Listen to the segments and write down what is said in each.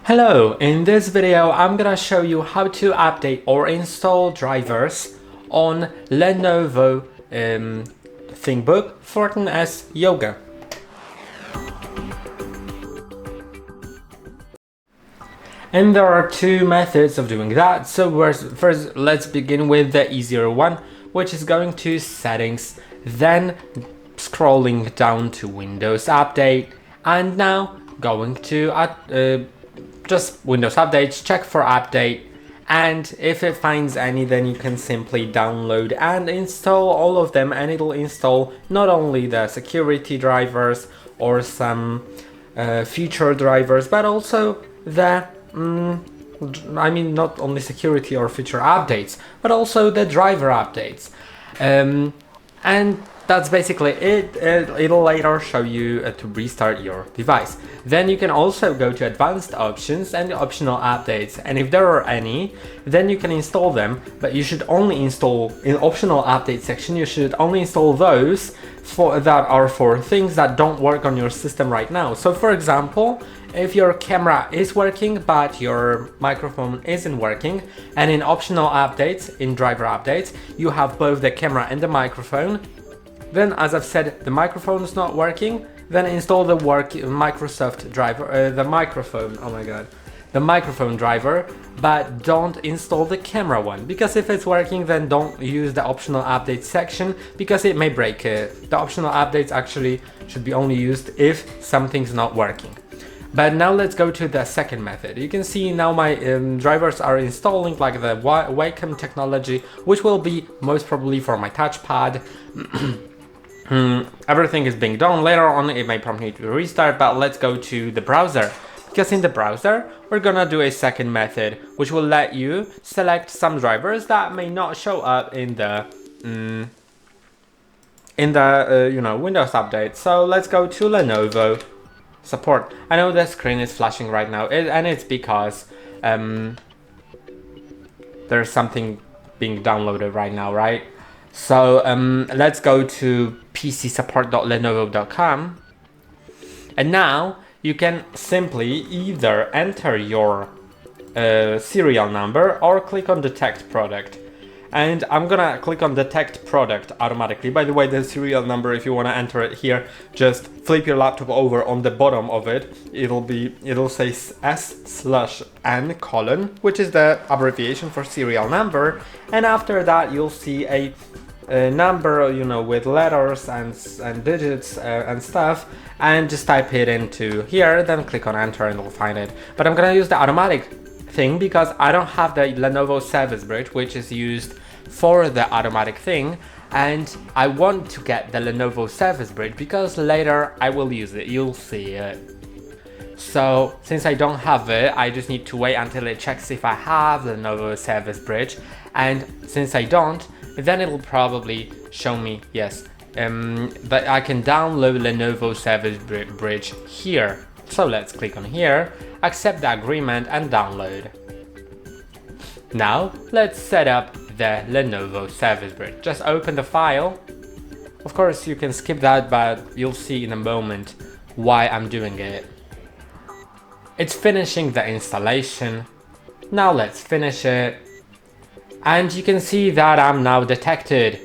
Hello, in this video I'm gonna show you how to update or install drivers on Lenovo ThinkBook 14s Yoga. And there are two methods of doing that. So first let's begin with the easier one, which is going to settings, then scrolling down to Windows Update, and now going to just Windows Updates, check for update, and if it finds any, then you can simply download and install all of them, and it'll install not only the security drivers or some feature drivers, but also the not only security or feature updates, but also the driver updates. And that's basically it. It'll later show you to restart your device. Then you can also go to advanced options and optional updates, and if there are any, then you can install them, but you should only install in optional update section. You should only install those that are for things that don't work on your system right now. So for example, if your camera is working but your microphone isn't working, and in optional updates, in driver updates, you have both the camera and the microphone, then as I've said, the microphone is not working, then install the Microsoft driver, the microphone driver, but don't install the camera one, because if it's working, then don't use the optional update section, because it may break it. The optional updates actually should be only used if something's not working. But now let's go to the second method. You can see now my drivers are installing, like the Wacom technology, which will be most probably for my touchpad. Everything is being done. Later on it may prompt me to restart, but let's go to the browser, because in the browser we're gonna do a second method which will let you select some drivers that may not show up in the Windows update. So let's go to Lenovo support. I know the screen is flashing right now, and it's because there's something being downloaded right now, right? So let's go to pcsupport.lenovo.com, and now you can simply either enter your serial number or click on detect product. And I'm gonna click on detect product automatically. By the way, the serial number, if you want to enter it here, just flip your laptop over. On the bottom of it, it'll say S/N:, which is the abbreviation for serial number, and after that you'll see a number, with letters and digits and stuff, and just type it into here, then click on enter and it'll find it. But I'm gonna use the automatic thing because I don't have the Lenovo Service Bridge, which is used for the automatic thing, and I want to get the Lenovo Service Bridge because later I will use it, you'll see it. So since I don't have it, I just need to wait until it checks if I have the Lenovo Service Bridge, and since I don't, then it'll probably show me yes, but I can download Lenovo Service Bridge here. So let's click on here, accept the agreement and download. Now let's set up the Lenovo Service Bridge. Just open the file. Of course you can skip that, but you'll see in a moment why I'm doing it. It's finishing the installation. Now let's finish it. And you can see that I'm now detected.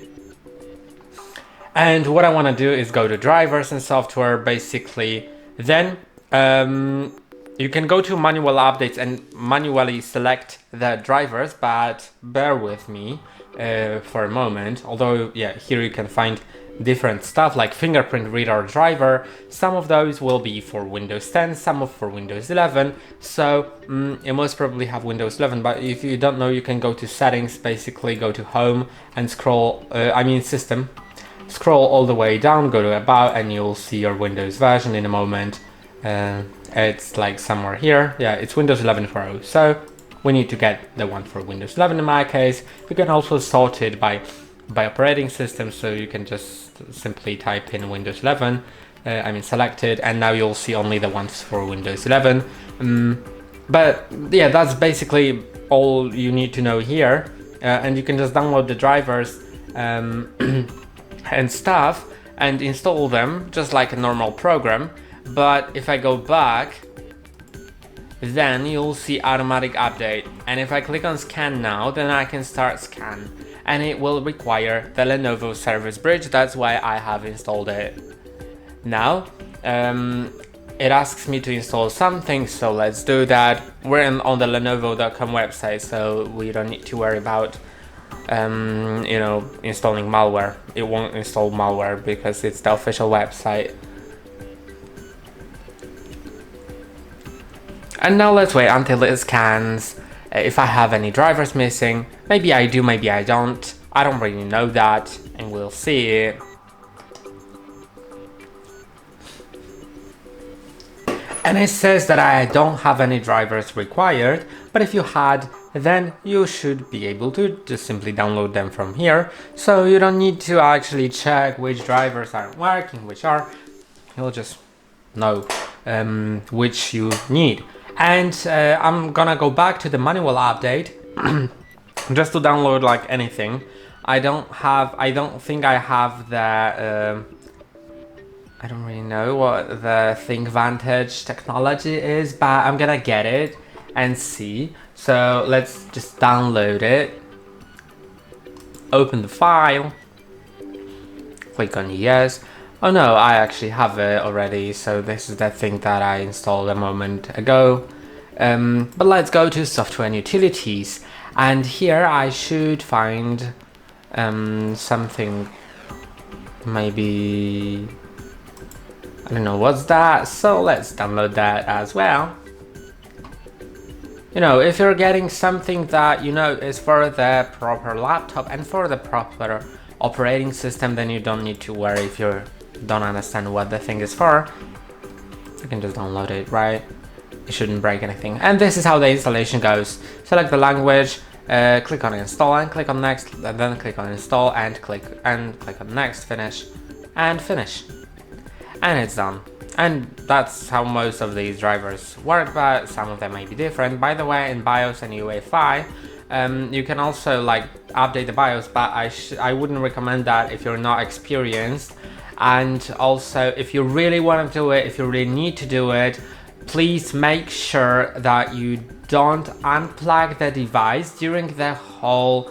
And what I want to do is go to drivers and software basically. Then you can go to manual updates and manually select the drivers, but bear with me for a moment. Although, yeah, here you can find different stuff like fingerprint reader driver. Some of those will be for Windows 10, some for Windows 11. So you most probably have Windows 11, but if you don't know, you can go to settings, basically go to home and scroll, system. Scroll all the way down, go to about, and you'll see your Windows version in a moment. It's like somewhere here. Yeah, it's Windows 11 Pro. So we need to get the one for Windows 11 in my case. You can also sort it by operating system, so you can just simply type in Windows 11, select it, and now you'll see only the ones for Windows 11. But yeah, that's basically all you need to know here, and you can just download the drivers and stuff and install them just like a normal program. But if I go back, then you'll see automatic update, and if I click on scan now, then I can start scan, and it will require the Lenovo Service Bridge. That's why I have installed it. Now it asks me to install something, so let's do that. We're on the Lenovo.com website, so we don't need to worry about installing malware. It won't install malware because it's the official website. And now let's wait until it scans. If I have any drivers missing, maybe I do, maybe I don't. I don't really know that, and we'll see. And it says that I don't have any drivers required, but if you had, then you should be able to just simply download them from here. So you don't need to actually check which drivers aren't working, which are. You'll just know which you need. And I'm gonna go back to the manual update just to download like anything. I don't think I have the I don't really know what the ThinkVantage technology is, but I'm gonna get it and see. So let's just download it. Open the file. Click on yes. Oh no, I actually have it already, so this is the thing that I installed a moment ago. But let's go to software and utilities, and here I should find something, maybe, I don't know what's that, so let's download that as well. If you're getting something that is for the proper laptop and for the proper operating system, then you don't need to worry if you don't understand what the thing is for. You can just download it, right? It shouldn't break anything. And this is how the installation goes. Select the language, click on install and click on next, and then click on install and click on next, finish, and finish. And it's done. And that's how most of these drivers work, but some of them may be different. By the way, in BIOS and UEFI, you can also update the BIOS, but I wouldn't recommend that if you're not experienced. And also, if you really want to do it, if you really need to do it, please make sure that you don't unplug the device during the whole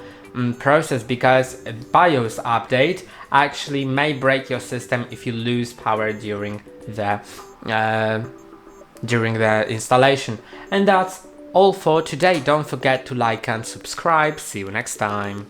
process, because a BIOS update actually may break your system if you lose power during the installation. And that's all for today. Don't forget to like and subscribe. See you next time.